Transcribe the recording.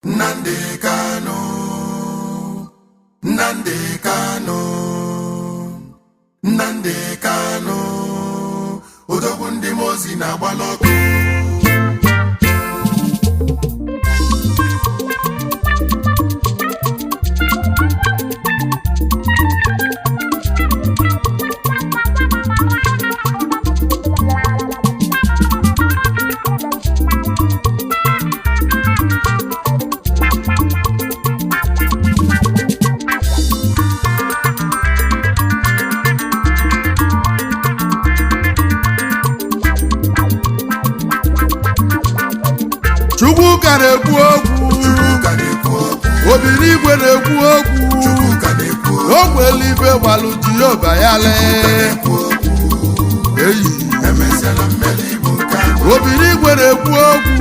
Nnamdi Kanu, Nnamdi Kanu, Nnamdi Kanu, odogwu ndị mozi na-agbala ọkụ. Chukwu ka na-ekwu okwu, Obinigwe na-ekwu okwu, ogwe eluigwe gbalụ Jehova ya lee. Obinigwe na-ekwu okwu,